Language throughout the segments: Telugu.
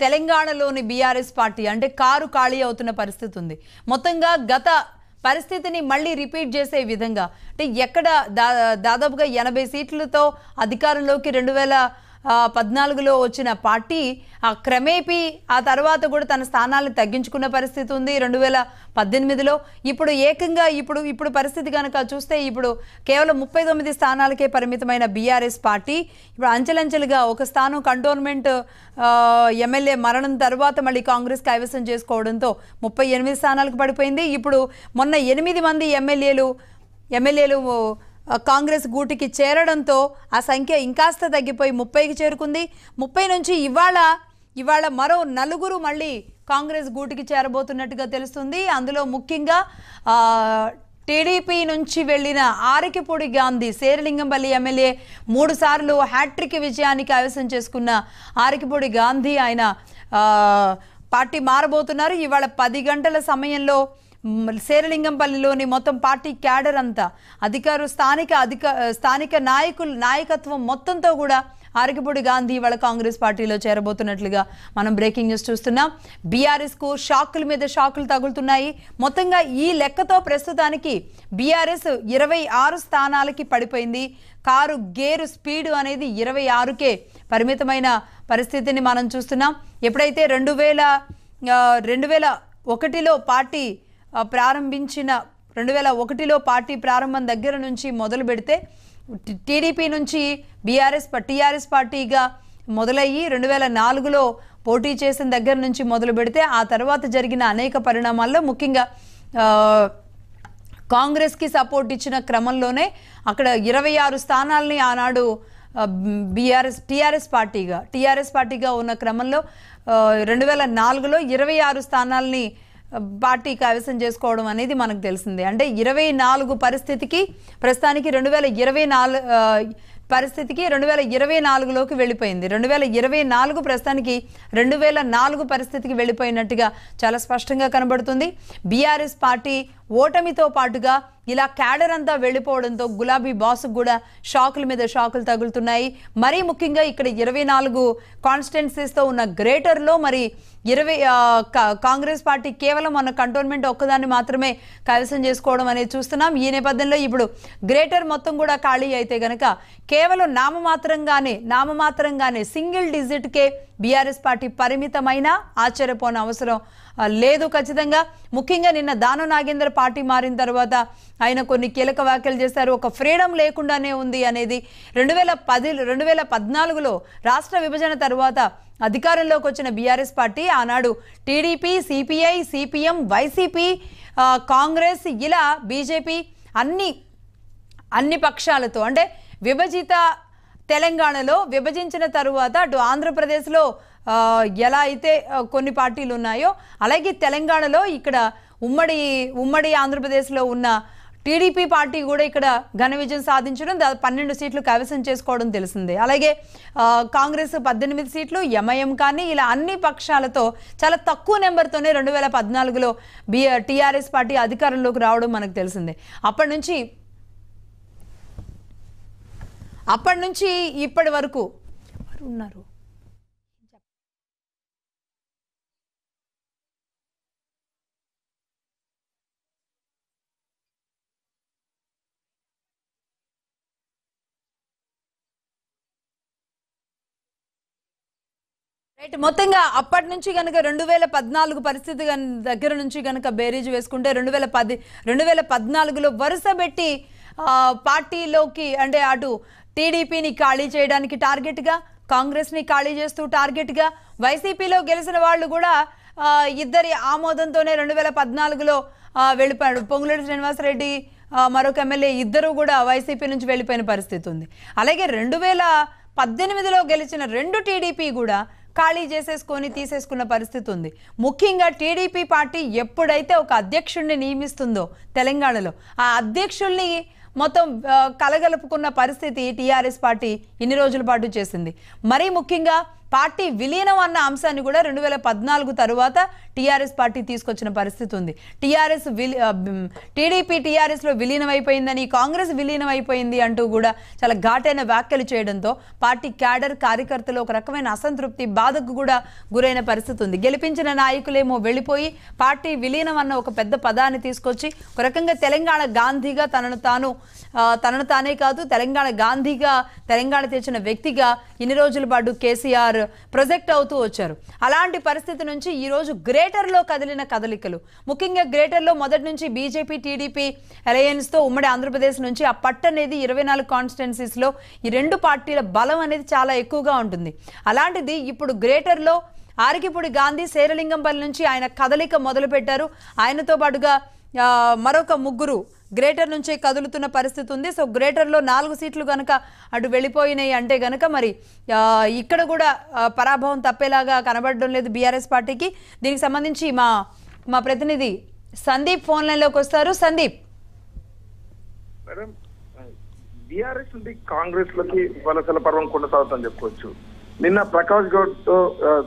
తెలంగాణలోని బీఆర్ఎస్ పార్టీ అంటే కారు ఖాళీ అవుతున్న పరిస్థితి ఉంది. మొత్తంగా గత పరిస్థితిని మళ్ళీ రిపీట్ చేసే విధంగా అంటే ఎక్కడ దాదాపుగా 80 సీట్లతో అధికారంలోకి 2014లో వచ్చిన పార్టీ క్రమేపీ ఆ తర్వాత కూడా తన స్థానాలను తగ్గించుకున్న పరిస్థితి ఉంది 2018లో. ఇప్పుడు ఏకంగా ఇప్పుడు పరిస్థితి కనుక చూస్తే ఇప్పుడు కేవలం 39 స్థానాలకే పరిమితమైన బీఆర్ఎస్ పార్టీ ఇప్పుడు అంచెలంచెలుగా ఒక స్థానం కంటోన్మెంట్ ఎమ్మెల్యే మరణం తర్వాత మళ్ళీ కాంగ్రెస్ కైవసం చేసుకోవడంతో 38 స్థానాలకు పడిపోయింది. ఇప్పుడు మొన్న 8 మంది ఎమ్మెల్యేలు కాంగ్రెస్ గూటికి చేరడంతో ఆ సంఖ్య ఇంకాస్త తగ్గిపోయి 30కి చేరుకుంది. 30 నుంచి ఇవాళ మరో 4 మళ్ళీ కాంగ్రెస్ గూటికి చేరబోతున్నట్టుగా తెలుస్తుంది. అందులో ముఖ్యంగా టీడీపీ నుంచి వెళ్ళిన ఆరికిపూడి గాంధీ శేరిలింగంపల్లి ఎమ్మెల్యే 3 సార్లు హ్యాట్రిక్ విజయానికి కైవసం చేసుకున్న ఆరికిపూడి గాంధీ ఆయన పార్టీ మారబోతున్నారు. ఇవాళ 10 గంటల సమయంలో శేరిలింగంపల్లిలోని మొత్తం పార్టీ క్యాడర్ అంతా స్థానిక నాయకత్వం మొత్తంతో కూడా ఆరికిపూడి గాంధీ ఇవాళ కాంగ్రెస్ పార్టీలో చేరబోతున్నట్లుగా మనం బ్రేకింగ్ న్యూస్ చూస్తున్నాం. బీఆర్ఎస్కు షాకుల మీద షాకులు తగులుతున్నాయి. మొత్తంగా ఈ లెక్కతో ప్రస్తుతానికి బీఆర్ఎస్ 26 స్థానాలకి పడిపోయింది. కారు గేరు స్పీడు అనేది 26కే పరిమితమైన పరిస్థితిని మనం చూస్తున్నాం. ఎప్పుడైతే 2001లో పార్టీ ప్రారంభించిన 2001లో పార్టీ ప్రారంభం దగ్గర నుంచి మొదలు పెడితే టీడీపీ నుంచి టీఆర్ఎస్ పార్టీగా మొదలయ్యి 2004లో పోటీ చేసిన దగ్గర నుంచి మొదలు పెడితే ఆ తర్వాత జరిగిన అనేక పరిణామాల్లో ముఖ్యంగా కాంగ్రెస్కి సపోర్ట్ ఇచ్చిన క్రమంలోనే అక్కడ 26 స్థానాలని ఆనాడు టీఆర్ఎస్ పార్టీగా ఉన్న క్రమంలో 2004లో 26 స్థానాలని పార్టీ కైవసం చేసుకోవడం అనేది మనకు తెలిసిందే. అంటే 24 పరిస్థితికి ప్రస్తుతానికి 2024లోకి వెళ్ళిపోయింది. 2024 ప్రస్తుతానికి 2004 పరిస్థితికి వెళ్ళిపోయినట్టుగా చాలా స్పష్టంగా కనబడుతుంది. బీఆర్ఎస్ పార్టీ ఓటమితో పాటుగా ఇలా క్యాడర్ అంతా వెళ్ళిపోవడంతో గులాబీ బాసుకు కూడా షాకుల మీద షాకులు తగులుతున్నాయి. మరీ ముఖ్యంగా ఇక్కడ 24 కాన్స్టిట్యున్సీస్తో ఉన్న గ్రేటర్లో మరి కాంగ్రెస్ పార్టీ కేవలం మన కంటోన్మెంట్ ఒక్కదాన్ని మాత్రమే కైవసం చేసుకోవడం అనేది చూస్తున్నాం. ఈ నేపథ్యంలో ఇప్పుడు గ్రేటర్ మొత్తం కూడా ఖాళీ అయితే గనక కేవలం నామమాత్రంగానే సింగిల్ డిజిట్కే బీఆర్ఎస్ పార్టీ పరిమితమైన ఆశ్చర్యపోని అవసరం లేదు. ఖచ్చితంగా ముఖ్యంగా నిన్న దానం నాగేంద్ర పార్టీ మారిన తర్వాత ఆయన కొన్ని కీలక వ్యాఖ్యలు చేశారు. ఒక ఫ్రీడమ్ లేకుండానే ఉంది అనేది 2014లో రాష్ట్ర విభజన తర్వాత అధికారంలోకి వచ్చిన బీఆర్ఎస్ పార్టీ ఆనాడు TDP, CPI, CPM, YCP, Congress ఇలా బీజేపీ అన్ని పక్షాలతో అంటే విభజిత తెలంగాణలో విభజించిన తరువాత అటు ఆంధ్రప్రదేశ్లో ఎలా అయితే కొన్ని పార్టీలు ఉన్నాయో అలాగే తెలంగాణలో ఇక్కడ ఉమ్మడి ఆంధ్రప్రదేశ్లో ఉన్న టీడీపీ పార్టీ కూడా ఇక్కడ ఘన విజయం సాధించడం 12 సీట్లు కైవసం చేసుకోవడం తెలిసిందే. అలాగే కాంగ్రెస్ 18 సీట్లు, ఎంఐఎం కానీ ఇలా అన్ని పక్షాలతో చాలా తక్కువ నెంబర్తోనే 2014లో టీఆర్ఎస్ పార్టీ అధికారంలోకి రావడం మనకు తెలిసిందే. అప్పటి నుంచి ఇప్పటి వరకు ఉన్నారు. మొత్తంగా అప్పటి నుంచి కనుక 2014 పరిస్థితి దగ్గర నుంచి కనుక బేరీజ్ వేసుకుంటే 2014లో వరుస పెట్టి పార్టీలోకి అంటే అటు టీడీపీని ఖాళీ చేయడానికి టార్గెట్గా, కాంగ్రెస్ని ఖాళీ చేస్తూ టార్గెట్గా, వైసీపీలో గెలిచిన వాళ్ళు కూడా ఇద్దరి ఆమోదంతోనే 2014లో వెళ్ళిపోయాడు. పొంగులేటి శ్రీనివాసరెడ్డి మరొక ఎమ్మెల్యే ఇద్దరు కూడా వైసీపీ నుంచి వెళ్ళిపోయిన పరిస్థితి ఉంది. అలాగే 2018లో గెలిచిన 2 టీడీపీ కూడా ఖాళీ తీసేసుకున్న పరిస్థితి ఉంది. ముఖ్యంగా టీడీపీ పార్టీ ఎప్పుడైతే ఒక అధ్యక్షుడిని నియమిస్తుందో తెలంగాణలో ఆ అధ్యక్షుల్ని మొత్తం కలగలుపుకున్న పరిస్థితి టీఆర్ఎస్ పార్టీ ఇన్ని రోజుల పాటు చేసింది. మరీ ముఖ్యంగా పార్టీ విలీనం అన్న అంశాన్ని కూడా 2014 తరువాత టీఆర్ఎస్ పార్టీ తీసుకొచ్చిన పరిస్థితి ఉంది. టీడీపీ టీఆర్ఎస్లో విలీనం అయిపోయిందని, కాంగ్రెస్ విలీనం అయిపోయింది అంటూ కూడా చాలా ఘాటైన వ్యాఖ్యలు చేయడంతో పార్టీ క్యాడర్ కార్యకర్తలు ఒక రకమైన అసంతృప్తి, బాధకు కూడా గురైన పరిస్థితి ఉంది. గెలిపించిన నాయకులేమో వెళ్ళిపోయి పార్టీ విలీనం అన్న ఒక పెద్ద పదాన్ని తీసుకొచ్చి ఒక రకంగా తెలంగాణ గాంధీగా తనను తానే కాదు తెలంగాణ గాంధీగా, తెలంగాణ తెచ్చిన వ్యక్తిగా ఇన్ని రోజుల పాటు కేసీఆర్ ప్రొజెక్ట్ అవుతూ వచ్చారు. అలాంటి పరిస్థితి నుంచి ఈరోజు గ్రేటర్లో కదిలిన కదలికలు, ముఖ్యంగా గ్రేటర్లో మొదటి నుంచి బీజేపీ టీడీపీ అలయన్స్తో ఉమ్మడి ఆంధ్రప్రదేశ్ నుంచి ఆ పట్టు అనేది 24 కాన్స్టిట్యున్సీస్లో ఈ రెండు పార్టీల బలం అనేది చాలా ఎక్కువగా ఉంటుంది. అలాంటిది ఇప్పుడు గ్రేటర్లో ఆరికిపూడి గాంధీ శేరలింగంపల్లి నుంచి ఆయన కదలిక మొదలుపెట్టారు. ఆయనతో పాటుగా మరొక ముగ్గురు గ్రేటర్ నుంచే కదులుతున్న పరిస్థితి ఉంది. సో గ్రేటర్లో 4 సీట్లు కనుక అటు వెళ్ళిపోయినాయి అంటే కనుక మరి ఇక్కడ కూడా పరాభవం తప్పేలాగా కనబడడం లేదు బీఆర్ఎస్ పార్టీకి. దీనికి సంబంధించి మా ప్రతినిధి సందీప్ ఫోన్ లైన్లోకి వస్తారు. సందీప్, మేడం, బీఆర్ఎస్ నుండి కాంగ్రెస్ లోకి వలసల పర్వం కొనసాగుతుందని చెప్పుకోవచ్చు. నిన్న ప్రకాష్ గౌడ్ తో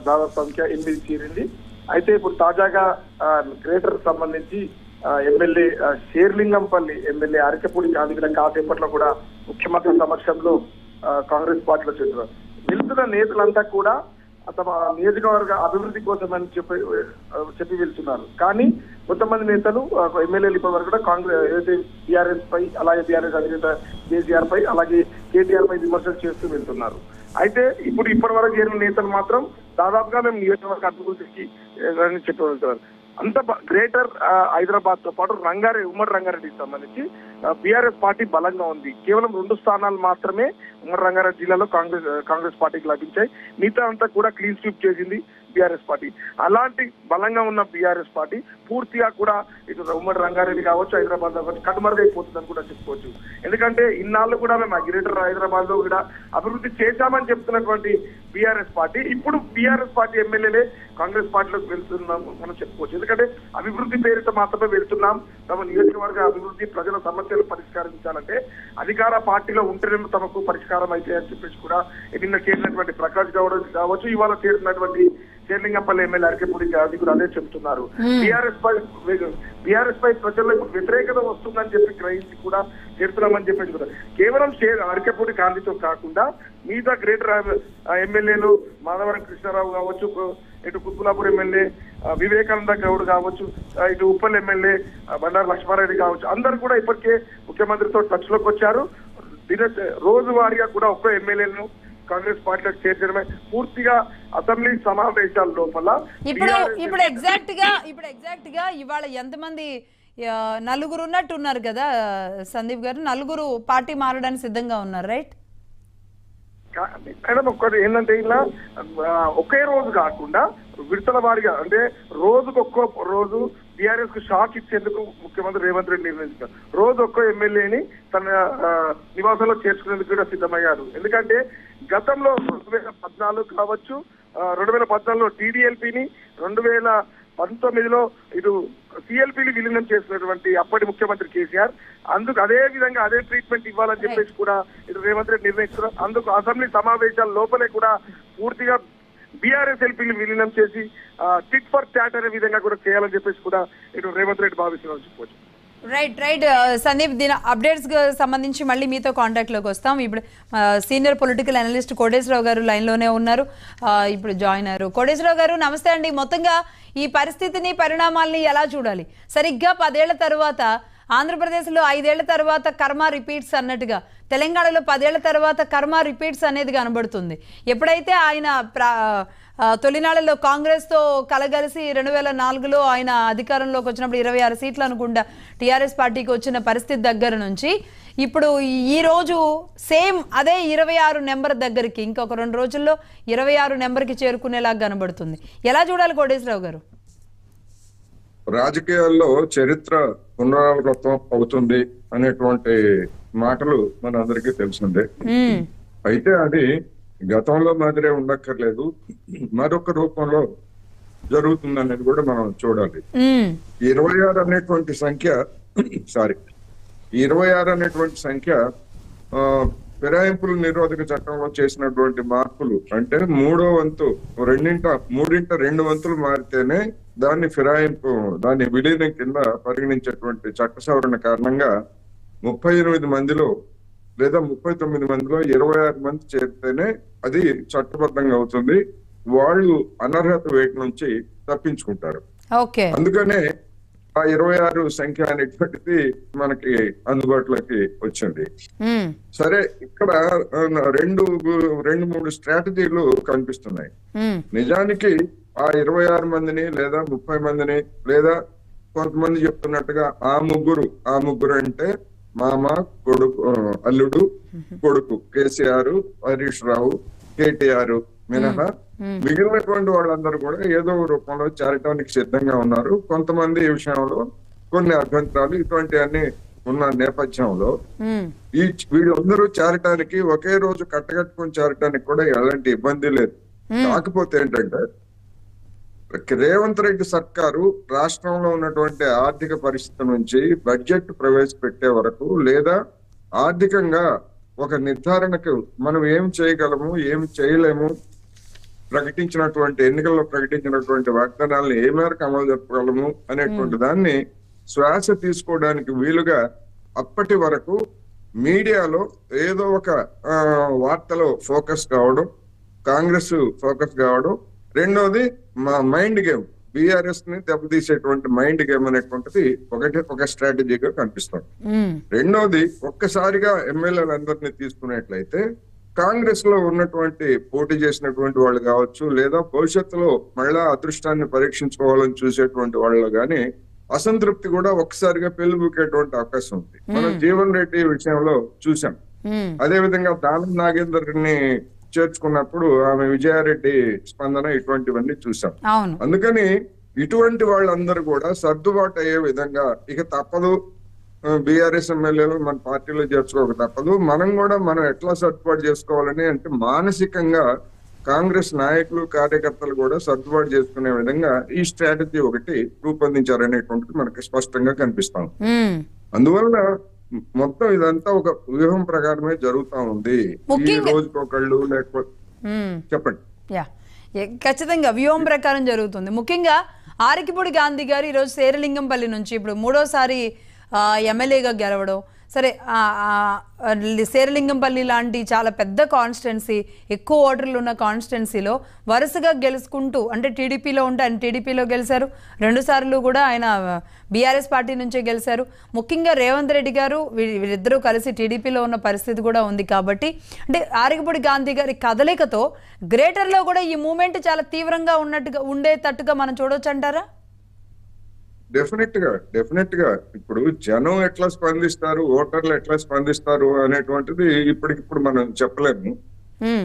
దాదాపు సంఖ్య 8 చేరింది. అయితే ఇప్పుడు తాజాగా గ్రేటర్ సంబంధించి ఎమ్మెల్యే శేర్లింగంపల్లి ఎమ్మెల్యే అరికపూడి గాంధీ కాసేపట్లో కూడా ముఖ్యమంత్రి సమక్షంలో కాంగ్రెస్ పార్టీలో చేస్తున్నారు. వెళ్తున్న నేతలంతా కూడా తమ నియోజకవర్గ అభివృద్ధి కోసం అని చెప్పి వెళ్తున్నారు. కానీ కొంతమంది నేతలు ఎమ్మెల్యేలు ఇప్పటి వరకు కూడా కాంగ్రెస్ ఏదైతే బీఆర్ఎస్ పై, అలాగే బీఆర్ఎస్ అధినేత కేసీఆర్ పై, అలాగే కేటీఆర్ పై విమర్శలు చేస్తూ వెళ్తున్నారు. అయితే ఇప్పటి వరకు చేరిన నేతలు మాత్రం దాదాపుగా మేము నియోజకవర్గ అభివృద్ధికి చెప్పి వెళ్తున్నారు. అంత గ్రేటర్ హైదరాబాద్ తో పాటు ఉమ్మడి రంగారెడ్డికి సంబంధించి బీఆర్ఎస్ పార్టీ బలంగా ఉంది. కేవలం 2 స్థానాలు మాత్రమే ఉమ్మడి రంగారెడ్డి జిల్లాలో కాంగ్రెస్ పార్టీకి లభించాయి. మిగతా అంతా కూడా క్లీన్ స్వీప్ చేసింది బీఆర్ఎస్ పార్టీ. అలాంటి బలంగా ఉన్న బీఆర్ఎస్ పార్టీ పూర్తిగా కూడా ఇటు ఉమ్మడి రంగారెడ్డి కావచ్చు, హైదరాబాద్ కావచ్చు కనుమరుగైపోతుందని కూడా చెప్పుకోవచ్చు. ఎందుకంటే ఇన్నాళ్ళు కూడా మేము గ్రేటర్ హైదరాబాద్ లో కూడా అభివృద్ధి చేశామని చెప్తున్నటువంటి బీఆర్ఎస్ పార్టీ ఇప్పుడు బీఆర్ఎస్ పార్టీ ఎమ్మెల్యేలే కాంగ్రెస్ పార్టీలోకి వెళ్తున్నాం మనం చెప్పుకోవచ్చు. ఎందుకంటే అభివృద్ధి పేరుతో మాత్రమే వెళ్తున్నాం, తమ నియోజకవర్గ అభివృద్ధి, ప్రజల సమస్యలు పరిష్కరించాలంటే అధికార పార్టీలో ఉంటేనే తమకు పరిష్కారం అయితే అని చెప్పేసి కూడా నిన్న చేరినటువంటి ప్రకాష్ గౌడ్ కావచ్చు, ఇవాళ చేరినటువంటి శేర్లింగంపల్లి ఎమ్మెల్యే అరికపూడి గాంధీ కూడా అదే చెబుతున్నారు. బీఆర్ఎస్ పై ప్రజల్లో ఇప్పుడు వ్యతిరేకత వస్తుందని చెప్పి గ్రహించి కూడా చేరుతున్నామని చెప్పేసి కూడా కేవలం అరికపూడి గాంధీతో కాకుండా మిగతా గ్రేటర్ ఎమ్మెల్యేలు మాధవరం కృష్ణారావు కావచ్చు, ఇటు కుత్బులాపూర్ ఎమ్మెల్యే వివేకానంద గౌడ్ కావచ్చు, ఇటు ఉప్పల్ ఎమ్మెల్యే బండారు లక్ష్మారెడ్డి కావచ్చు, అందరు కూడా ఇప్పటికే ముఖ్యమంత్రితో టచ్ లోకి వచ్చారు. రోజువారీగా కూడా ఒక్కో ఎమ్మెల్యేను కాంగ్రెస్ పార్టీలోకి చేర్చడమే పూర్తిగా అసెంబ్లీ సమావేశాల లోపల ఇప్పుడు ఎగ్జాక్ట్ గా ఇవాళ ఎంతమంది 4 ఉన్నట్టు ఉన్నారు కదా సందీప్ గారు, 4 పార్టీ మారడానికి సిద్ధంగా ఉన్నారు, రైట్? మేడం, ఒక్కటి ఏంటంటే ఇలా ఒకే రోజు కాకుండా విడతల వారిగా, అంటే రోజుకు ఒక్కో రోజు బీఆర్ఎస్ కు షాక్ ఇచ్చేందుకు ముఖ్యమంత్రి రేవంత్ రెడ్డి నిర్ణయించారు. రోజు ఒక్కో ఎమ్మెల్యేని తన నివాసంలో చేర్చుకునేందుకు కూడా సిద్ధమయ్యారు. ఎందుకంటే గతంలో 2014 కావచ్చు, 2014లో టీడీఎల్పీని, 2019లో ఇటు సిఎల్పీని విలీనం చేసినటువంటి అప్పటి ముఖ్యమంత్రి కేసీఆర్ అందుకు అదే విధంగా అదే ట్రీట్మెంట్ ఇవ్వాలని చెప్పేసి కూడా ఇటు రేవంత్ రెడ్డి నిర్ణయించారు. అందుకు అసెంబ్లీ సమావేశాల లోపలే కూడా పూర్తిగా బీఆర్ఎస్ ఎల్పీని విలీనం చేసి టిట్ ఫర్ టాట్ అనే విధంగా కూడా చేయాలని చెప్పేసి కూడా ఇటు రేవంత్ రెడ్డి భావిస్తున్నారు చెప్పుకోవచ్చు. రైట్ సందీప్, దీని అప్డేట్స్ సంబంధించి మళ్ళీ మీతో కాంటాక్ట్ లోకి వస్తాం. ఇప్పుడు సీనియర్ పొలిటికల్ అనలిస్ట్ కోటేశ్వరరావు గారు లైన్ లోనే ఉన్నారు, ఇప్పుడు జాయిన్ అయ్యారు. కోటేశ్వరరావు గారు నమస్తే అండి. మొత్తంగా ఈ పరిస్థితిని, పరిణామాల్ని ఎలా చూడాలి? సరిగ్గా 10 ఏళ్ల తర్వాత ఆంధ్రప్రదేశ్లో 5 ఏళ్ల తర్వాత కర్మ రిపీట్స్ అన్నట్టుగా తెలంగాణలో 10 ఏళ్ల తర్వాత కర్మ రిపీట్స్ అనేది కనబడుతుంది. ఎప్పుడైతే ఆయన తొలినాళ్లలో కాంగ్రెస్తో కలగలిసి 2004లో ఆయన అధికారంలోకి వచ్చినప్పుడు 26 సీట్లు అనుకుంటా టీఆర్ఎస్ పార్టీకి వచ్చిన పరిస్థితి దగ్గర నుంచి ఇప్పుడు ఈ రోజు సేమ్ అదే 26 నెంబర్ దగ్గరికి ఇంకొక 2 రోజుల్లో 26 నెంబర్కి చేరుకునేలాగా కనబడుతుంది. ఎలా చూడాలి కోటేశ్వరరావు గారు? రాజకీయాల్లో చరిత్ర పునరావృతం అవుతుంది అనేటువంటి మాటలు మనందరికీ తెలిసిందే. అయితే అది గతంలో మాదిరే ఉండక్కర్లేదు, మరొక రూపంలో జరుగుతుంది అనేది కూడా మనం చూడాలి. 26 అనేటువంటి సంఖ్య ఫిరాయింపుల నిరోధక చట్టంలో చేసినటువంటి మార్పులు అంటే మూడింట 2 వంతులు మారితేనే దాన్ని దాన్ని విలీనం కింద పరిగణించేటువంటి చట్ట సవరణ కారణంగా 38 మందిలో లేదా 39 మందిలో 26 మంది చేరితేనే అది చట్టబద్ధంగా అవుతుంది. వాళ్ళు అనర్హత వేటు నుంచి తప్పించుకుంటారు. అందుకనే ఆ 26 సంఖ్య అనేటువంటిది మనకి అందుబాటులోకి వచ్చింది. సరే, ఇక్కడ 2-3 స్ట్రాటజీలు కనిపిస్తున్నాయి. నిజానికి ఆ 26 మందిని లేదా 30 మందిని లేదా కొంతమంది చెప్తున్నట్టుగా ఆ ముగ్గురు అంటే మామ, కొడుకు, అల్లుడు, కొడుకు కేసీఆర్, హరీష్ రావు, కేటీఆర్ మినహా మిగిలినటువంటి వాళ్ళందరూ కూడా ఏదో రూపంలో చేరటానికి సిద్ధంగా ఉన్నారు. కొంతమంది ఈ విషయంలో కొన్ని అభ్యంతరాలు ఇటువంటివన్నీ ఉన్న నేపథ్యంలో వీళ్ళందరూ చేరటానికి ఒకే రోజు కట్టగట్టుకుని చేరటానికి కూడా ఎలాంటి ఇబ్బంది లేదు. కాకపోతే ఏంటంటే రేవంత్ రెడ్డి సర్కారు రాష్ట్రంలో ఉన్నటువంటి ఆర్థిక పరిస్థితి నుంచి బడ్జెట్ ప్రవేశపెట్టే వరకు లేదా ఆర్థికంగా ఒక నిర్ధారణకు మనం ఏం చేయగలము ఏమి చేయలేము, ఎన్నికల్లో ప్రకటించినటువంటి వాగ్దానాలను ఏ మేరకు అమలు జరపగలము అనేటువంటి దాన్ని శ్వాస తీసుకోవడానికి వీలుగా అప్పటి వరకు మీడియాలో ఏదో ఒక వార్తలో ఫోకస్ కావడం, కాంగ్రెస్ ఫోకస్ కావడం, రెండోది మా మైండ్ గేమ్ బీఆర్ఎస్ ని దెబ్బతీసేటువంటి మైండ్ గేమ్ అనేటువంటిది ఒక స్ట్రాటజీగా కనిపిస్తుంది. రెండోది ఒక్కసారిగా ఎమ్మెల్యేలందరినీ తీసుకున్నట్లయితే కాంగ్రెస్ లో ఉన్నటువంటి పోటీ చేసినటువంటి వాళ్ళు కావచ్చు లేదా భవిష్యత్తులో మళ్ళా అదృష్టాన్ని పరీక్షించుకోవాలని చూసేటువంటి వాళ్ళు గాని అసంతృప్తి కూడా ఒక్కసారిగా పెళ్లిబుకేటువంటి అవకాశం ఉంది. మనం జీవన్ రెడ్డి విషయంలో చూసాం. అదే విధంగా దానం నాగేందర్ ని చేర్చుకున్నప్పుడు ఆమె విజయారెడ్డి స్పందన ఇటువంటివన్నీ చూసాం. అందుకని ఇటువంటి వాళ్ళందరూ కూడా సర్దుబాటు అయ్యే విధంగా ఇక తప్పదు, బీఆర్ఎస్ ఎమ్మెల్యేలు మన పార్టీలో చేర్చుకోక తప్పదు, మనం ఎట్లా సర్దుబాటు చేసుకోవాలని అంటే మానసికంగా కాంగ్రెస్ నాయకులు కార్యకర్తలు కూడా సర్దుబాటు చేసుకునే విధంగా ఈ స్ట్రాటజీ ఒకటి రూపొందించారనేటువంటిది మనకి స్పష్టంగా కనిపిస్తాం. అందువలన మొత్తం ఇదంతా ఒక వ్యూహం ప్రకారమే జరుగుతా ఉంది. ఈ రోజుకొకళ్ళు లేకపోతే చెప్పండి. ఖచ్చితంగా వ్యూహం ప్రకారం జరుగుతుంది. ముఖ్యంగా ఆరికిపూడి గాంధీ గారు ఈరోజు శేరిలింగంపల్లి నుంచి ఇప్పుడు 3వసారి ఎమ్మెల్యేగా గెలవడం, సరే శేరిలింగంపల్లి లాంటి చాలా పెద్ద కాన్స్టిట్యున్సీ, ఎక్కువ ఓటర్లు ఉన్న కాన్స్టిట్యున్సీలో వరుసగా గెలుచుకుంటూ అంటే టీడీపీలో ఉంటే ఆయన టీడీపీలో గెలిచారు, 2 సార్లు కూడా ఆయన బీఆర్ఎస్ పార్టీ నుంచే గెలిచారు. ముఖ్యంగా రేవంత్ రెడ్డి గారు వీరిద్దరూ కలిసి టీడీపీలో ఉన్న పరిస్థితి కూడా ఉంది. కాబట్టి అంటే ఆరికిపూడి గాంధీ గారి కదలికతో గ్రేటర్లో కూడా ఈ మూమెంట్ చాలా తీవ్రంగా ఉండేటట్టుగా మనం చూడొచ్చు అంటారా? డెఫినెట్ గా ఇప్పుడు జనం ఎట్లా స్పందిస్తారు, ఓటర్లు ఎట్లా స్పందిస్తారు అనేటువంటిది ఇప్పటికిప్పుడు మనం చెప్పలేము.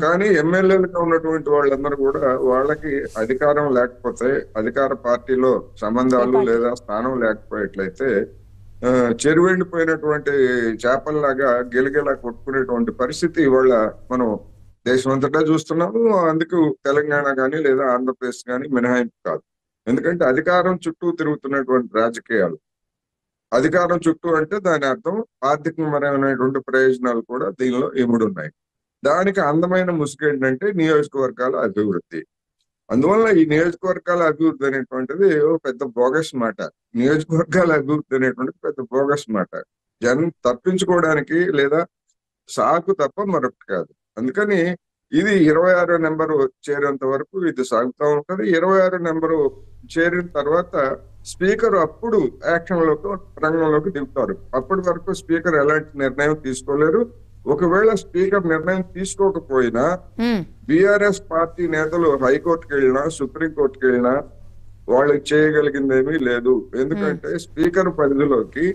కానీ ఎమ్మెల్యేలుగా ఉన్నటువంటి వాళ్ళందరూ కూడా వాళ్ళకి అధికారం లేకపోతే, అధికార పార్టీలో సంబంధాలు లేదా స్థానం లేకపోయేట్లయితే చెరువెండిపోయినటువంటి చేపల్లాగా గిలగిలా కొట్టుకునేటువంటి పరిస్థితి ఇవాళ మనం దేశమంతటా చూస్తున్నాము. అందుకు తెలంగాణ కానీ లేదా ఆంధ్రప్రదేశ్ కానీ మినహాయింపు కాదు. ఎందుకంటే అధికారం చుట్టూ తిరుగుతున్నటువంటి రాజకీయాలు, అధికారం చుట్టూ అంటే దాని అర్థం ఆర్థికపరమైనటువంటి ప్రయోజనాలు కూడా దీనిలో ఇముడి ఉన్నాయి. దానికి అందమైన ముసుగు ఏంటంటే నియోజకవర్గాల అభివృద్ధి. అందువల్ల ఈ నియోజకవర్గాల అభివృద్ధి అనేటువంటిది పెద్ద బోగస్ మాట. నియోజకవర్గాల అభివృద్ధి అనేటువంటిది పెద్ద బోగస్ మాట. జనం తప్పించుకోవడానికి లేదా సాకు తప్ప మరొకటి కాదు. అందుకని ఇది 26 నెంబరు చేరేంత వరకు ఇది సాగుతూ ఉంటది. 26 నెంబరు చేరిన తర్వాత స్పీకర్ అప్పుడు రంగంలోకి దిగుతారు. అప్పటి వరకు స్పీకర్ ఎలాంటి నిర్ణయం తీసుకోలేరు. ఒకవేళ స్పీకర్ నిర్ణయం తీసుకోకపోయినా బీఆర్ఎస్ పార్టీ నేతలు హైకోర్టుకి వెళ్ళినా సుప్రీంకోర్టుకి వెళ్ళినా వాళ్ళకి చేయగలిగిందేమీ లేదు. ఎందుకంటే స్పీకర్ పరిధిలోకి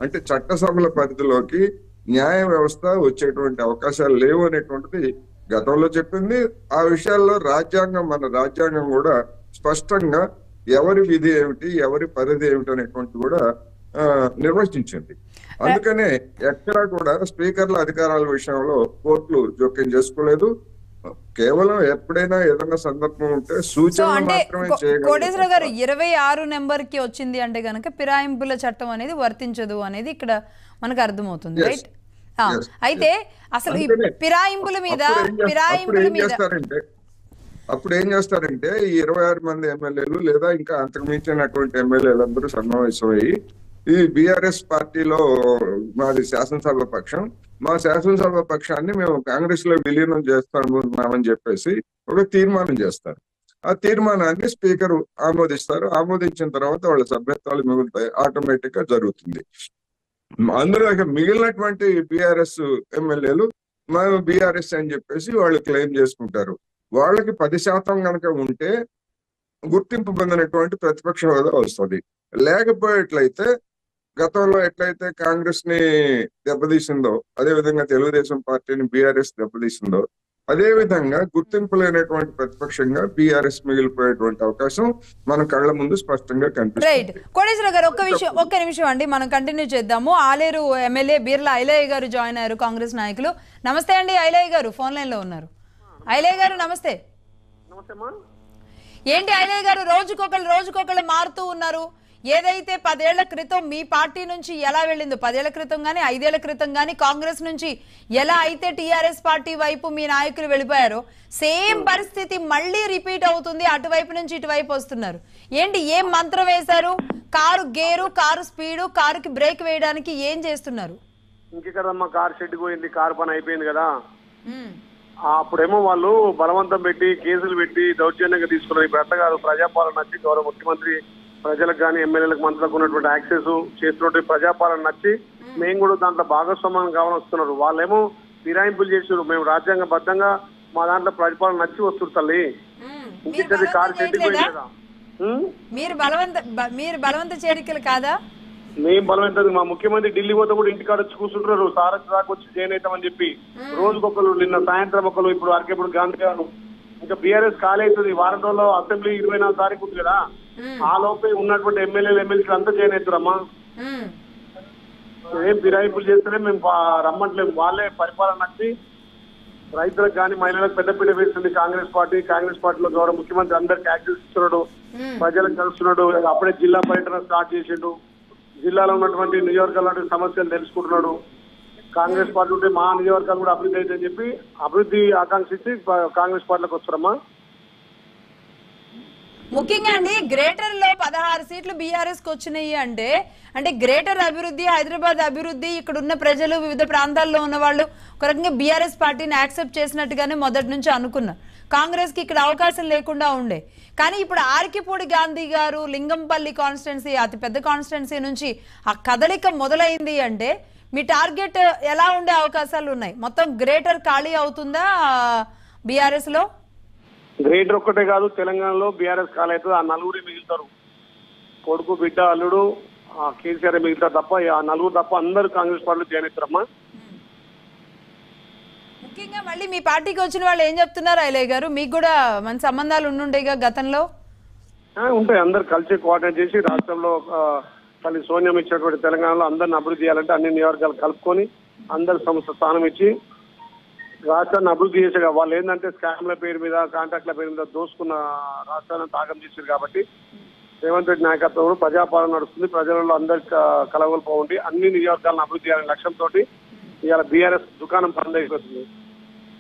అంటే చట్టసభల పరిధిలోకి న్యాయ వ్యవస్థ వచ్చేటువంటి అవకాశాలు లేవు అనేటువంటిది గతంలో చెప్పింది. ఆ విషయాల్లో మన రాజ్యాంగం కూడా స్పష్టంగా ఎవరి విధి ఏమిటి, ఎవరి పరిధి ఏమిటి అనేటువంటి కూడా నిర్వచించింది. అందుకనే ఎక్కడా కూడా స్పీకర్ల అధికారాల విషయంలో కోర్టులు జోక్యం చేసుకోలేదు. కేవలం ఎప్పుడైనా ఏదైనా సందర్భం ఉంటే సూచనలు మాత్రమే చేయగలరు. కోటేశ్వర గారు 26 నెంబర్ కి వచ్చింది అంటే గనక ఫిరాయింపుల చట్టం అనేది వర్తించదు అనేది ఇక్కడ మనకు అర్థమవుతుంది, రైట్? అయితే అసలు ఈ ఫిరాయింపుల మీద అప్పుడు ఏం చేస్తారంటే ఈ 26 మంది ఎమ్మెల్యేలు లేదా ఇంకా అంతకు మించినటువంటి ఎమ్మెల్యేలందరూ సమావేశమయ్యి ఈ బీఆర్ఎస్ పార్టీలో మాది శాసనసభ పక్షం, మా శాసనసభ పక్షాన్ని మేము కాంగ్రెస్ లో విలీనం చేస్తామని చెప్పేసి ఒక తీర్మానం చేస్తారు. ఆ తీర్మానాన్ని స్పీకర్ ఆమోదిస్తారు. ఆమోదించిన తర్వాత వాళ్ళ సభ్యత్వాలు మిగులుతాయి, ఆటోమేటిక్ గా జరుగుతుంది. అందులో ఇక మిగిలినటువంటి బీఆర్ఎస్ ఎమ్మెల్యేలు మేము బీఆర్ఎస్ అని చెప్పేసి వాళ్ళు క్లెయిమ్ చేసుకుంటారు. వాళ్ళకి 10% కనుక ఉంటే గుర్తింపు పొందినటువంటి ప్రతిపక్ష హోదా వస్తుంది. లేకపోయేట్లయితే గతంలో ఎట్లయితే కాంగ్రెస్ ని దెబ్బతీసిందో అదే విధంగా తెలుగుదేశం పార్టీని బీఆర్ఎస్ దెబ్బతీసిందో అదే విధంగా గుర్తింపు లేనటువంటి ప్రతిపక్షంగా బీఆర్ఎస్ మిగిలిపోయేటువంటి అవకాశం మన కళ్ళ ముందు స్పష్టంగా కనిపిస్తుంది. రైట్. కోటేశ్వర గారు ఒక్క నిమిషం అండి, మనం కంటిన్యూ చేద్దాము. ఆలేరు ఎమ్మెల్యే బీర్లా ఐలయ్య గారు జాయిన్ అయ్యారు, కాంగ్రెస్ నాయకులు. నమస్తే అండి, ఐలయ్య గారు ఫోన్ లైన్ లో ఉన్నారు. ఐలయ్య గారు నమస్తే. ఏంటి ఐలయ్య గారు, రోజుకొకళ్ళు మారుతూ ఉన్నారు. ఏదైతే 10 ఏళ్ల క్రితం మీ పార్టీ నుంచి ఎలా వెళ్ళిందో, 10 ఏళ్ల క్రితం గానీ 5 ఏళ్ల క్రితం గానీ కాంగ్రెస్ నుంచి ఎలా అయితే టీఆర్ఎస్ పార్టీ వైపు మీ నాయకులు వెళ్ళిపోయారో సేమ్ పరిస్థితి మళ్ళీ రిపీట్ అవుతుంది. అటువైపు నుంచి ఇటువైపు వస్తున్నారు. ఏంటి, ఏం మంత్రం వేశారు? కారు గేరు, కారు స్పీడు, కారుకి బ్రేక్ వేయడానికి ఏం చేస్తున్నారు? ఇంకెక్కడమ్మా, కారు షెడ్ పోయింది, కారు పని అయిపోయింది కదా. అప్పుడేమో వాళ్ళు బలవంతం పెట్టి కేసులు పెట్టి దౌర్జన్యంగా తీసుకున్నారు. ఇప్పుడు అట్లా కాదు, ప్రజాపాలన నచ్చి గౌరవ ముఖ్యమంత్రి ప్రజలకు కానీ ఎమ్మెల్యేలకు మంత్రులకు ఉన్నటువంటి యాక్సెస్ చేస్తున్నటువంటి ప్రజాపాలన నచ్చి మేము కూడా దాంట్లో భాగస్వామ్యం కావాలని వస్తున్నారు. వాళ్ళేమో ఫిరాయింపులు చేసారు. మేము రాజ్యాంగబద్ధంగా మా దాంట్లో ప్రజాపాలన నచ్చి వస్తుంది తల్లి. ఇంకొకటి కారు షెడ్ పోయింది కదా. మీరు బలవంత చేరికలు కాదా? మేము బలమైంది. మా ముఖ్యమంత్రి ఢిల్లీ పోతే కూడా ఇంటికాడ వచ్చి కూర్చుంటున్నారు. సారథి దాకా వచ్చి జాయిన్ అవుతామని చెప్పి రోజుకొకరు, నిన్న సాయంత్రం ఒకరు, ఇప్పుడు అరకేపుడు గాంధీ గారు. ఇంకా బీఆర్ఎస్ ఖాళీ అవుతుంది. వారం రోజుల్లో అసెంబ్లీ 24 తారీఖు ఉంది కదా, ఆ లోపే ఉన్నటువంటి ఎమ్మెల్యేలు అంతా జాయిన్ అవుతారమ్మా. ఏం ఫిరాయింపులు చేస్తేనే మేము రమ్మంటలేము. వాళ్ళే పరిపాలన నచ్చి రైతులకు కానీ మహిళలకు పెద్దపీట వేస్తుంది కాంగ్రెస్ పార్టీ. కాంగ్రెస్ పార్టీలో గౌరవ ముఖ్యమంత్రి అందరికి యాక్సెస్ ఇస్తున్నాడు, ప్రజలకు కలుస్తున్నాడు. అప్పుడే జిల్లా పర్యటన స్టార్ట్ చేసిండు. జిల్లాలో ఉన్నటువంటి నియోజకవర్గాల సమస్యలు తెలుసుకుంటున్నాడు. కాంగ్రెస్ పార్టీ ఉంటే మా నియోజకవర్గాలు కూడా అభివృద్ధి అవుతుందని చెప్పి అభివృద్ధి ఆకాంక్షించి కాంగ్రెస్ పార్టీలోకి వస్తారమ్మా. ముఖ్యంగా అండి, గ్రేటర్ లో 16 సీట్లు బీఆర్ఎస్ కి వచ్చినాయి అంటే గ్రేటర్ అభివృద్ధి, హైదరాబాద్ అభివృద్ధి, ఇక్కడ ఉన్న ప్రజలు, వివిధ ప్రాంతాల్లో ఉన్న వాళ్ళు ఒక రకంగా బీఆర్ఎస్ పార్టీని యాక్సెప్ట్ చేసినట్టుగానే మొదటి నుంచి అనుకున్నారు. కాంగ్రెస్ కి ఇక్కడ అవకాశం లేకుండా ఉండే. కానీ ఇప్పుడు ఆర్కిపూడి గాంధీ గారు లింగంపల్లి కాన్స్టిట్యున్సీ, అతి పెద్ద కాన్స్టిట్యున్సీ నుంచి ఆ కదలిక మొదలైంది అంటే మీ టార్గెట్ ఎలా ఉండే అవకాశాలు ఉన్నాయి? మొత్తం గ్రేటర్ ఖాళీ అవుతుందా బీఆర్ఎస్ లో? గ్రేటర్ ఒక్కటే కాదు, తెలంగాణలో బీఆర్ఎస్ ఖాళీ అవుతుంది. ఆ నలుగురే మిగులుతారు. కొడుకు, బిడ్డ, అల్లుడు, కేసీఆర్ మిగులుతారు తప్ప ఆ నలుగురు తప్ప అందరూ కాంగ్రెస్ పార్టీలో జాయిన్ అవుతారమ్మా. ముఖ్యంగా మళ్ళీ మీ పార్టీకి వచ్చిన వాళ్ళు ఏం చెప్తున్నారు ఐలయ్య గారు? మీకు కూడా మంచి సంబంధాలు ఉండుండేగా గతంలో? ఉంటాయి. అందరు కలిసి కోఆర్డినేట్ చేసి రాష్ట్రంలో తల్లి సోనియం ఇచ్చినటువంటి తెలంగాణలో అందరిని అభివృద్ధి చేయాలంటే అన్ని నియోజకవర్గాలు కలుపుకొని అందరు సంస్థ స్థానం ఇచ్చి రాష్ట్రాన్ని అభివృద్ధి చేసే వాళ్ళు ఏంటంటే స్కామ్ల పేరు మీద, కాంట్రాక్ట్ల పేరు మీద దోసుకున్న రాష్ట్రాన్ని తాగం చేశారు. కాబట్టి రేవంత్ రెడ్డి నాయకత్వంలో ప్రజాపాలన నడుస్తుంది. ప్రజలలో అందరికి కలగొల్ప ఉండి అన్ని నియోజకవర్గాలను అభివృద్ధి చేయాలనే లక్ష్యంతో ఇవాళ బీఆర్ఎస్ దుకాణం బంద్ అయిపోతుంది.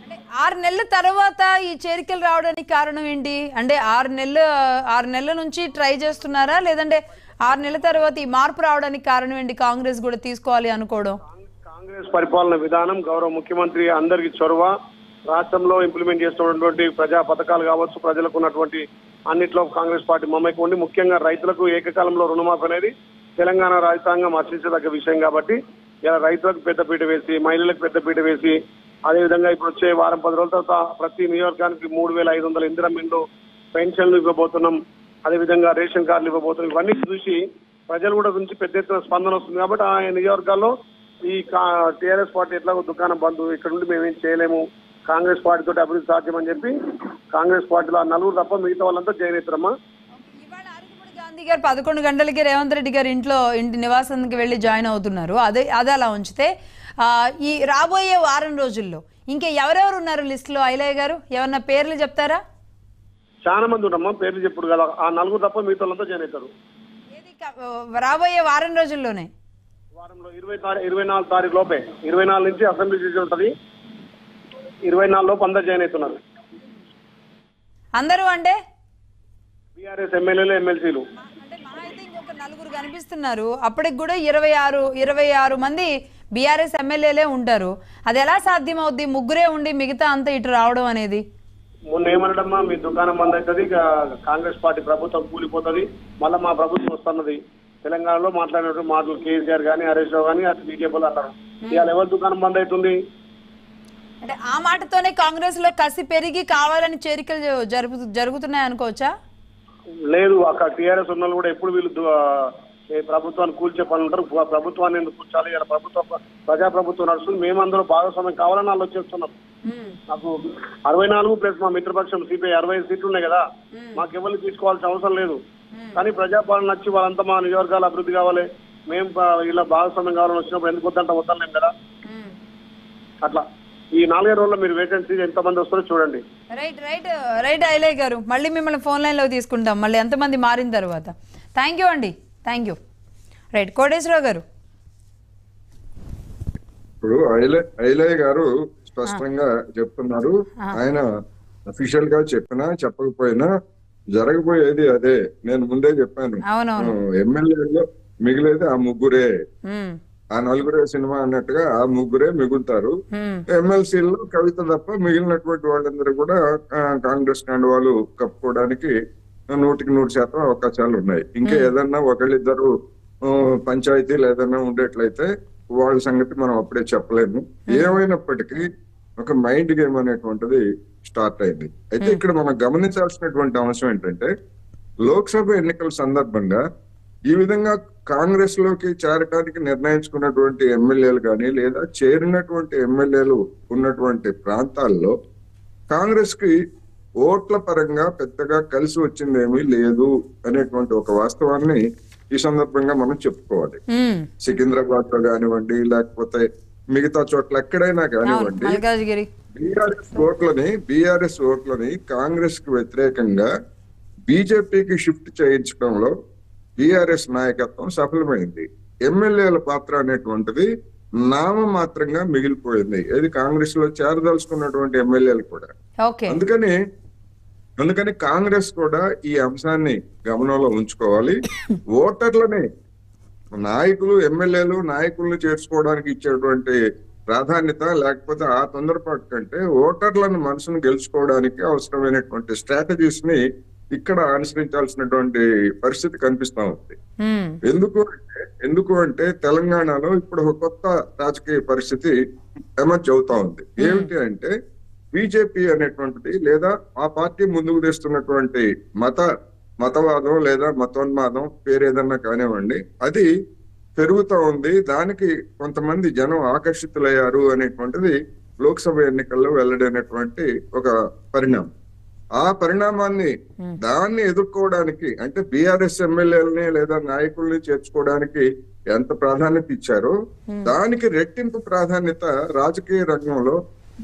అంటే 6 నెలల తర్వాత ఈ చేరికలు రావడానికి కారణం ఏంటి? అంటే 6 నెలల నుంచి ట్రై చేస్తున్నారా, లేదంటే 6 నెలల తర్వాత ఈ మార్పు రావడానికి కారణం ఏంటి? కాంగ్రెస్ కూడా తీసుకోవాలి అనుకోవడం. కాంగ్రెస్ పరిపాలన విధానం, గౌరవ ముఖ్యమంత్రి అందరికి చొరవ, రాష్ట్రంలో ఇంప్లిమెంట్ చేస్తున్నటువంటి ప్రజా పథకాలు కావచ్చు, ప్రజలకు ఉన్నటువంటి అన్నిట్లో కాంగ్రెస్ పార్టీ మమ్మకం ఉండి ముఖ్యంగా రైతులకు ఏకకాలంలో రుణమాఫీ అనేది తెలంగాణ రాజ్యాంగం హర్షించదగ్గ విషయం. కాబట్టి ఇలా రైతులకు పెద్దపీట వేసి, మహిళలకు పెద్దపీట వేసి, అదేవిధంగా ఇప్పుడు వచ్చే వారం 10 రోజుల తర్వాత ప్రతి నియోజకానికి 3500 ఇందిరమ్మ ఇండ్లు, పెన్షన్లు ఇవ్వబోతున్నాం. అదేవిధంగా రేషన్ కార్డులు ఇవ్వబోతున్నాం. ఇవన్నీ చూసి ప్రజలు కూడా నుంచి పెద్ద ఎత్తున స్పందన వస్తుంది. కాబట్టి ఆ నియోజకవర్గాల్లో ఈ టీఆర్ఎస్ పార్టీ ఎట్లాగో దుకాణం బంధు, ఇక్కడ నుండి మేమేం చేయలేము, కాంగ్రెస్ పార్టీతో అభివృద్ధి సాధ్యం అని చెప్పి కాంగ్రెస్ పార్టీలో 4 తప్ప మిగతా వాళ్ళంతా జాయిన్ అవుతారమ్మా. గాంధీ గారు 11 గంటలకి రేవంత్ రెడ్డి గారి ఇంటి నివాసానికి వెళ్లి జాయిన్ అవుతున్నారు. అదే అలా ఉంచితే ఈ రాబోయే వారం రోజుల్లో ఇంకా ఎవరెవరు ఉన్నారు లిస్ట్ లో ఐలయ్య గారు? ఎవరన్నా పేర్లు చెప్తారా? చాలా మంది ఉన్నామ్మా, పేర్లు చెప్పుడు కదా. ఆ 4 తప్ప మిగతా వాళ్ళంతా జాయిన్ అవుతారు రాబోయే వారం రోజుల్లోనే. వారంలో 24 తారీఖు లోపే 24 నుంచి అసెంబ్లీ సీజన్ ఉంటుంది. 24 లోపు అందరు జాయిన్ అవుతున్నారు. అందరూ అంటే బీఆర్ఎస్ ఎమ్మెల్యేలు ఎమ్మెల్సీలు అంటే మహా అయితే ఇంకొక నలుగురు కనిపిస్తున్నారు. అప్పటికి కూడా 26 మంది బీఆర్ఎస్ ఎమ్మెల్యేలే ఉంటారు. అది ఎలా సాధ్యం అవుద్ది ముగ్గురే ఉండి మిగతా అంతా ఇటు రావడం అనేది? మొన్న ఏమనడమ్మా, మీ దుకాణం బంద్ అవుతుంది, కాంగ్రెస్ పార్టీ ప్రభుత్వం కూలిపోతుంది, మళ్ళీ మా ప్రభుత్వం వస్తున్నది. తెలంగాణలో మాట్లాడినటువంటి మాటలు కేసీఆర్ కానీ హరీష్ రావు కానీ అటు బీజేపీలు అంటారు. ఇవాళ ఎవరి దుకాణం బంద్ అవుతుంది? అంటే ఆ మాటతోనే కాంగ్రెస్ లో కసి పెరిగి కావాలని చేరికలు జరుగుతున్నాయి అనుకోవచ్చా? లేదు, అక్కడ టీఆర్ఎస్ ఉన్న కూడా ఎప్పుడు వీళ్ళు ప్రభుత్వాన్ని కూల్చే పనులు ఉంటారు. ప్రభుత్వాన్ని ఎందుకు కూర్చాలి? ఇలా ప్రజాప్రభుత్వం నడుస్తుంది, మేమందరూ భాగస్వామ్యం కావాలని ఆలోచిస్తున్నాం. నాకు 64 ప్లస్ మా మిత్రపక్షం సిపిఐ 65 సీట్లు ఉన్నాయి కదా, మాకు ఎవరిని తీసుకోవాల్సిన అవసరం లేదు. కానీ ప్రజాపాలన నచ్చి వాళ్ళంతా మా నియోజకవర్గాలు అభివృద్ధి కావాలి, మేము ఇలా భాగస్వామ్యం కావాలని వచ్చినప్పుడు ఎందుకు వద్దంటాం కదా. అట్లా ఈ 4 రోజుల్లో మీరు వేకెన్సీ ఎంతమంది వస్తారో చూడండి. రైట్ ఐలయ్య గారు, మళ్ళీ మిమ్మల్ని ఫోన్ లైన్లో తీసుకుంటాం మళ్ళీ ఎంతమంది మారిన తర్వాత. థ్యాంక్ యూ అండి, థ్యాంక్ యూ. రైట్, కోటేశ్వరరావు గారు. ఇప్పుడు ఐలయ్య గారు స్పష్టంగా చెప్తున్నారు. ఆయన అఫీషియల్ గా చెప్పినా చెప్పకపోయినా జరగబోయేది అదే. నేను ముందే చెప్పాను, ఎమ్మెల్యేలో మిగిలేది ఆ ముగ్గురే, ఆ నలుగురే సినిమా అన్నట్టుగా ఆ ముగ్గురే మిగులుతారు. ఎమ్మెల్సీల్లో కవిత తప్ప మిగిలినటువంటి వాళ్ళందరూ కూడా కాంగ్రెస్ కండువాలు కప్పుకోవడానికి 100% అవకాశాలు ఉన్నాయి. ఇంకా ఏదన్నా ఒకళ్ళిద్దరు పంచాయతీలు ఏదన్నా ఉండేట్లయితే వాళ్ళ సంగతి మనం అప్పుడే చెప్పలేము. ఏమైనప్పటికీ ఒక మైండ్ గేమ్ అనేటువంటిది స్టార్ట్ అయింది. అయితే ఇక్కడ మనం గమనించాల్సినటువంటి అంశం ఏంటంటే, లోక్సభ ఎన్నికల సందర్భంగా ఈ విధంగా కాంగ్రెస్ లోకి చేరడానికి నిర్ణయించుకున్నటువంటి ఎమ్మెల్యేలు కానీ లేదా చేరినటువంటి ఎమ్మెల్యేలు ఉన్నటువంటి ప్రాంతాల్లో కాంగ్రెస్ కి ఓట్ల పరంగా పెద్దగా కలిసి వచ్చిందేమీ లేదు అనేటువంటి ఒక వాస్తవాన్ని ఈ సందర్భంగా మనం చెప్పుకోవాలి. సికింద్రాబాద్ లో కానివ్వండి, లేకపోతే మిగతా చోట్ల ఎక్కడైనా కానివ్వండి, బీఆర్ఎస్ ఓట్లని కాంగ్రెస్ కు వ్యతిరేకంగా బీజేపీకి షిఫ్ట్ చేయించడంలో బీఆర్ఎస్ నాయకత్వం సఫలమైంది. ఎమ్మెల్యేల పాత్ర అనేటువంటిది నామమాత్రంగా మిగిలిపోయింది. అది కాంగ్రెస్ లో చేరదలుచుకున్నటువంటి ఎమ్మెల్యేలు కూడా. అందుకని కాంగ్రెస్ కూడా ఈ అంశాన్ని గమనంలో ఉంచుకోవాలి. ఓటర్లని నాయకులు ఎమ్మెల్యేలు నాయకులను చేర్చుకోవడానికి ఇచ్చేటువంటి ప్రాధాన్యత లేకపోతే ఆ తొందరపాటు కంటే ఓటర్లను మనసును గెలుచుకోవడానికి అవసరమైనటువంటి స్ట్రాటజీస్ ని ఇక్కడ అనుసరించాల్సినటువంటి పరిస్థితి కనిపిస్తా ఉంది. ఎందుకు అంటే తెలంగాణలో ఇప్పుడు ఒక కొత్త రాజకీయ పరిస్థితి ఎమర్జ్ అవుతా ఉంది. ఏమిటి అంటే, బీజేపీ అనేటువంటిది లేదా ఆ పార్టీ ముందుకు తెస్తున్నటువంటి మతవాదం లేదా మతోన్మాదం పేరు ఏదన్నా కానివ్వండి, అది పెరుగుతూ ఉంది. దానికి కొంతమంది జనం ఆకర్షితులయ్యారు అనేటువంటిది లోక్సభ ఎన్నికల్లో వెల్లడైనటువంటి ఒక పరిణామం. ఆ పరిణామాన్ని దాన్ని ఎదుర్కోవడానికి అంటే బీఆర్ఎస్ ఎమ్మెల్యేలని లేదా నాయకుల్ని చేర్చుకోవడానికి ఎంత ప్రాధాన్యత ఇచ్చారో దానికి రెట్టింపు ప్రాధాన్యత రాజకీయ రంగంలో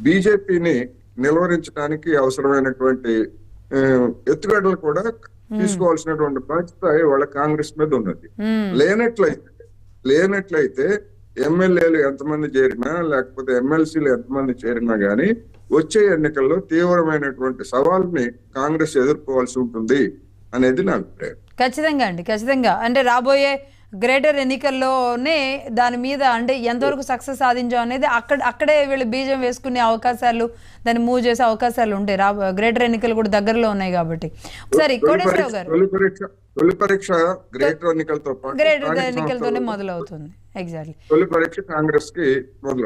బీజేపీని నిలువరించడానికి అవసరమైనటువంటి ఎత్తుగడలు కూడా తీసుకోవాల్సినటువంటి బాధ్యత వాళ్ళ కాంగ్రెస్ మీద ఉన్నది. లేనట్లయితే ఎమ్మెల్యేలు ఎంతమంది చేరినా లేకపోతే ఎమ్మెల్సీలు ఎంతమంది చేరినా గానీ వచ్చే ఎన్నికల్లో తీవ్రమైనటువంటి సవాల్ని కాంగ్రెస్ ఎదుర్కోవాల్సి ఉంటుంది అనేది నా అభిప్రాయం. ఖచ్చితంగా అండి, ఖచ్చితంగా. అంటే రాబోయే గ్రేటర్ ఎన్నికల్లోనే దాని మీద అంటే ఎంతవరకు సక్సెస్ సాధించాం అనేది అక్కడే వీళ్ళు బీజం వేసుకునే అవకాశాలు, దాన్ని మూవ్ చేసే అవకాశాలు ఉంటాయి. గ్రేటర్ ఎన్నికలు కూడా దగ్గరలో ఉన్నాయి కాబట్టి. సరే, కోటేశ్వరరావు గారు, తొలి పరీక్ష గ్రేటర్ ఎన్నికలతోనే మొదలవుతుంది. ఎగ్జాక్ట్లీ, తొలి పరీక్ష కాంగ్రెస్ కి మొదలు